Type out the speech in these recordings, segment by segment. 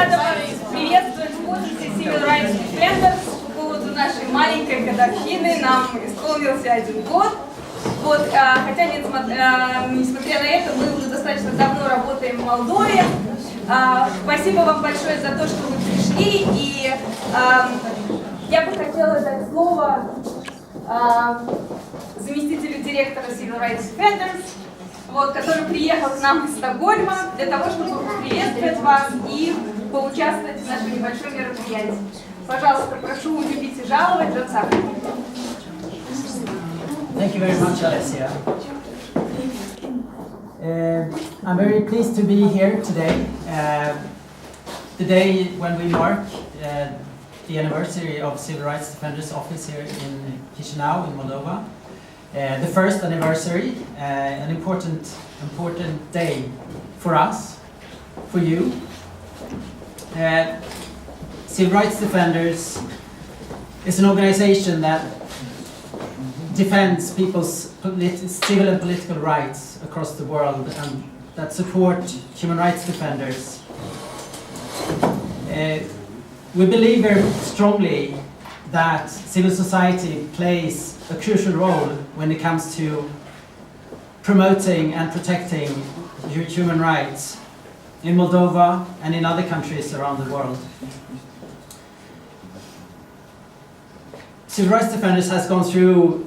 рада вас приветствовать в офисе Civil Rights Defenders по поводу нашей маленькой годовщины. Нам исполнился 1 год. Вот, хотя несмотря на это, мы уже достаточно давно работаем в Молдове. Спасибо вам большое за то, что вы пришли. И я бы хотела дать слово заместителю директора Civil Rights Defenders, вот, который приехал к нам из Стокгольма для того, чтобы приветствовать вас и поучаствовать в нашем небольшом мероприятии. Пожалуйста, прошу любить и жаловать, Джон Сахар. Thank you very much, Alessia. I'm very pleased to be here today, the day when we mark the anniversary of Civil Rights Defenders Office here in Chisinau in Moldova. The first anniversary, an important day for us, for you. Civil Rights Defenders is an organization that defends people's civil and political rights across the world and that support human rights defenders. We believe very strongly that civil society plays a crucial role when it comes to promoting and protecting human rights in Moldova and in other countries around the world. Civil Rights Defenders has gone through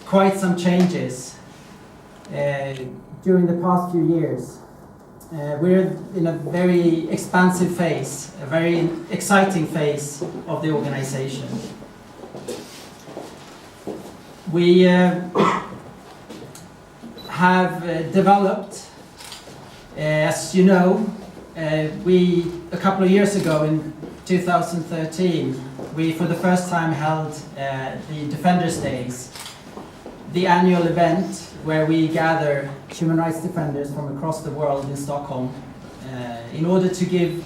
quite some changes during the past few years. We're in a very expansive phase, a very exciting phase of the organization. We have developed, as you know, a couple of years ago in 2013, we for the first time held the Defenders Days, the annual event where we gather human rights defenders from across the world in Stockholm in order to give,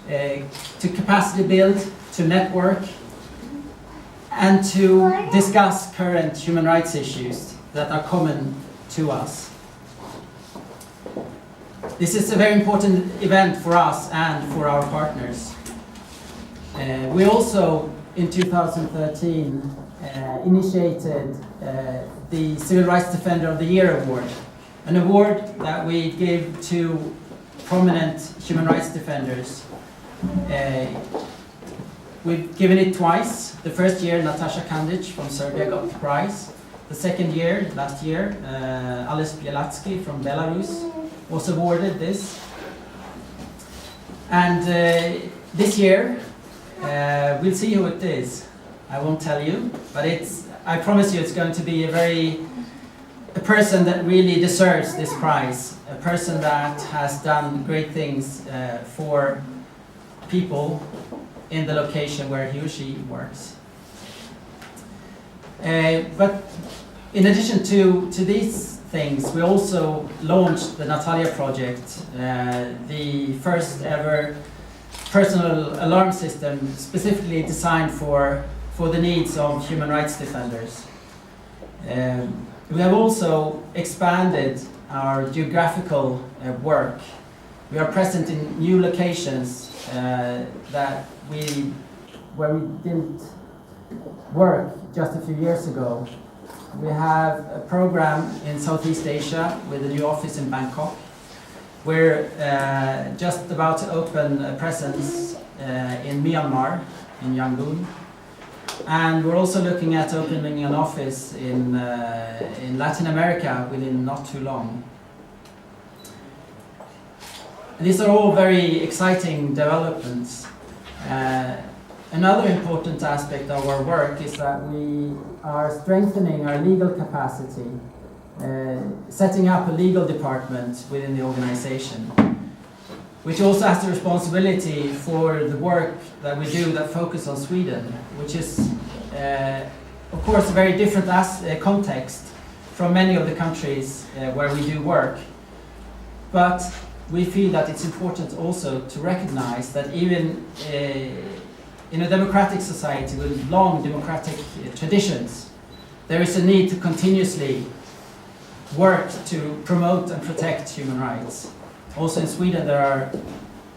to capacity build, to network, and to discuss current human rights issues that are common to us. This is a very important event for us and for our partners. We also, in 2013, initiated the Civil Rights Defender of the Year Award, an award that we give to prominent human rights defenders. We've given it twice. The first year, Natasha Kandic from Serbia got the prize. The second year, last year, Ales Bielatsky from Belarus was awarded this. And this year, we'll see who it is. I won't tell you, but I promise you it's going to be a person that really deserves this prize, a person that has done great things for people in the location where he or she works. But in addition to these things, we also launched the Natalia project, the first ever personal alarm system specifically designed for the needs of human rights defenders. We have also expanded our geographical work. We are present in new locations where we didn't work just a few years ago. We have a program in Southeast Asia with a new office in Bangkok. We're just about to open a presence in Myanmar, in Yangon. And we're also looking at opening an office in Latin America within not too long. These are all very exciting developments. Another important aspect of our work is that we are strengthening our legal capacity, setting up a legal department within the organization, which also has the responsibility for the work that we do that focus on Sweden, which is, of course, a very different context from many of the countries where we do work. But we feel that it's important also to recognize that even in a democratic society with long democratic traditions, there is a need to continuously work to promote and protect human rights. Also in Sweden there are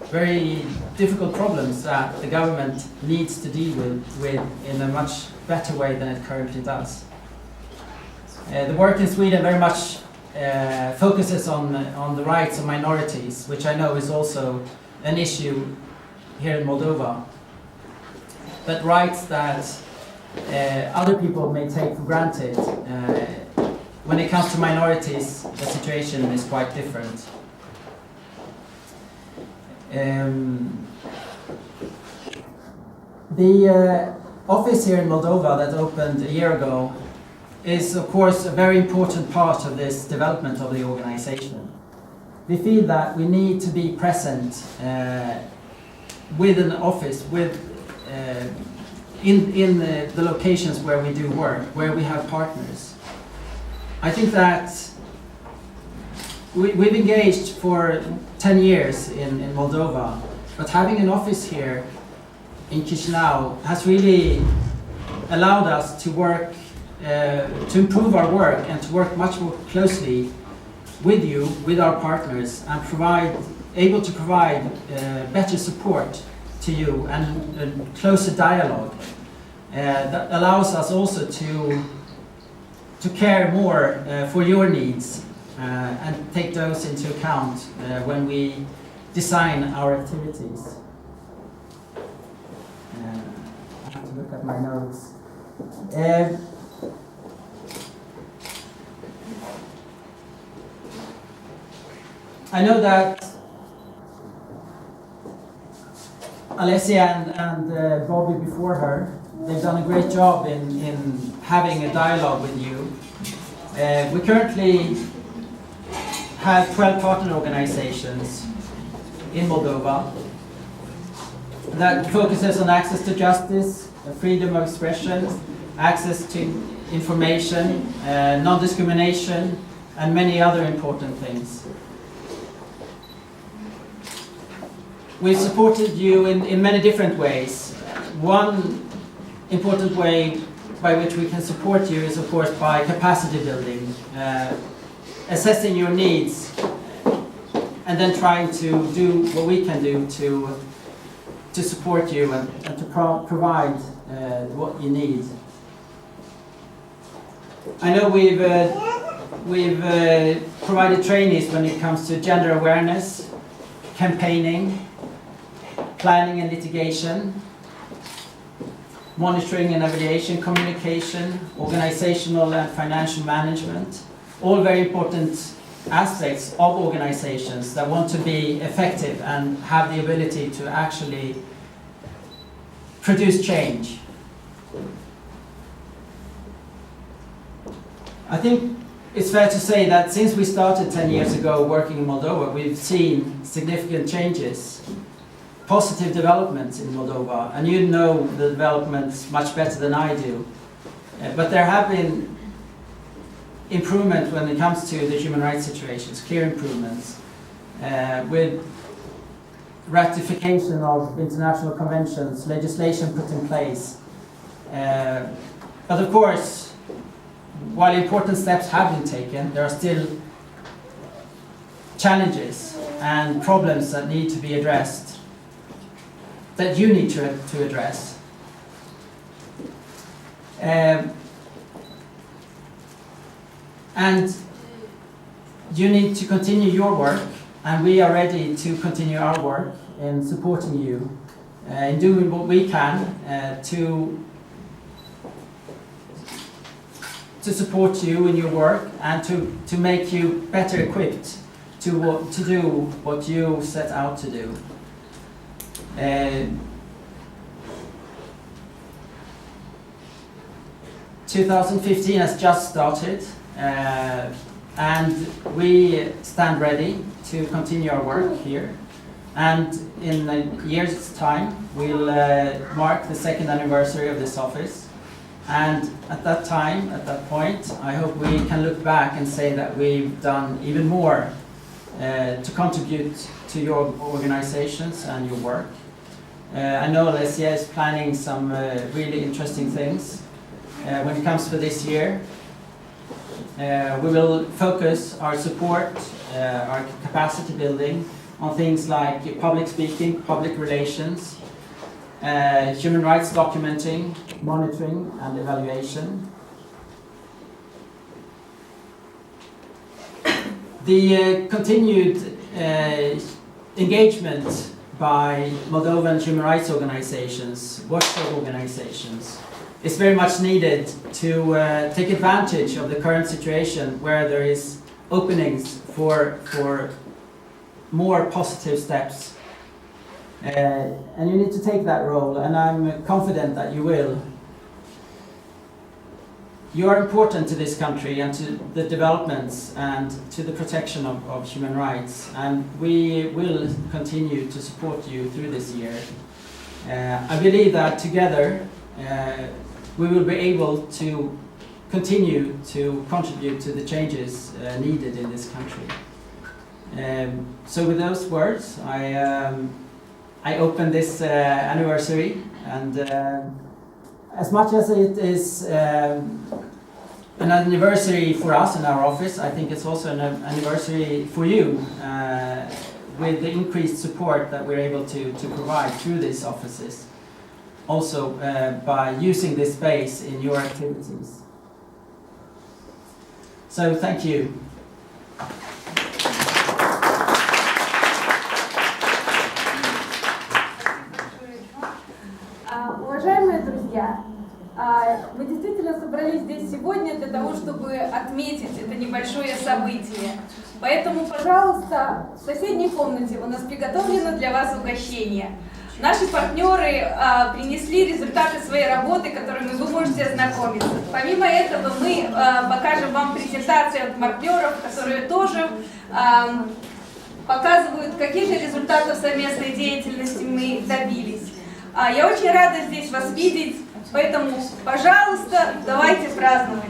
very difficult problems that the government needs to deal with in a much better way than it currently does. The work in Sweden very much focuses on the rights of minorities, which I know is also an issue here in Moldova. But rights that other people may take for granted. When it comes to minorities, the situation is quite different. The office here in Moldova that opened a year ago is of course a very important part of this development of the organization. We feel that we need to be present with an office, in the locations where we do work, where we have partners. I think that we've engaged for 10 years in Moldova, but having an office here in Chisinau has really allowed us to work, to improve our work and to work much more closely with you, with our partners, and able to provide better support to you and a closer dialogue that allows us also to care more for your needs and take those into account when we design our activities. I have to look at my notes. I know that Alessia and Bobby before her, they've done a great job in having a dialogue with you. We currently have 12 partner organizations in Moldova that focuses on access to justice, freedom of expression, access to information, non-discrimination, and many other important things. We've supported you in many different ways. One important way by which we can support you is, of course, by capacity building, assessing your needs, and then trying to do what we can do to support you and to provide what you need. I know we've provided trainees when it comes to gender awareness, campaigning, planning and litigation, monitoring and evaluation, communication, organizational and financial management, all very important aspects of organizations that want to be effective and have the ability to actually produce change. I think it's fair to say that since we started 10 years ago working in Moldova, we've seen significant changes, positive developments in Moldova, and you know the developments much better than I do. But there have been improvements when it comes to the human rights situations, clear improvements, with ratification of international conventions, legislation put in place. But of course, while important steps have been taken, there are still challenges and problems that need to be addressed, that you need to address. And you need to continue your work, and we are ready to continue our work in supporting you, in doing what we can to support you in your work and to make you better equipped to do what you set out to do. 2015 has just started, and we stand ready to continue our work here. And in a year's time, we'll mark the second anniversary of this office. And at that time, at that point, I hope we can look back and say that we've done even more to contribute to your organizations and your work. I know Alessia is planning some really interesting things when it comes for this year. We will focus our support, our capacity building on things like public speaking, public relations, human rights documenting, monitoring and evaluation. The continued engagement by Moldovan human rights organizations, watchdog organizations, is very much needed to take advantage of the current situation where there is openings for more positive steps. And you need to take that role, and I'm confident that you will. You are important to this country and to the developments and to the protection of human rights, and we will continue to support you through this year. I believe that together we will be able to continue to contribute to the changes needed in this country. So with those words, I open this anniversary, and as much as it is an anniversary for us in our office, I think it's also an anniversary for you with the increased support that we're able to provide through these offices, also by using this space in your activities. So thank you. Уважаемые друзья, мы действительно собрались здесь сегодня для того, чтобы отметить это небольшое событие. Поэтому, пожалуйста, в соседней комнате у нас приготовлено для вас угощение. Наши партнеры принесли результаты своей работы, которыми вы можете ознакомиться. Помимо этого, мы покажем вам презентацию от партнеров, которые тоже показывают, каких же результатов совместной деятельности мы добились. Я очень рада здесь вас видеть, поэтому, пожалуйста, давайте праздновать.